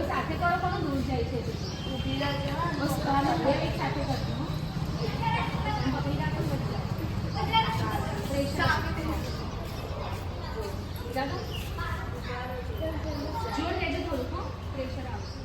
સાથે કરો પણ દૂર જાય છે બસ બે એક સાથે કરજો જોર લેજો થોડું પ્રેશર આવશે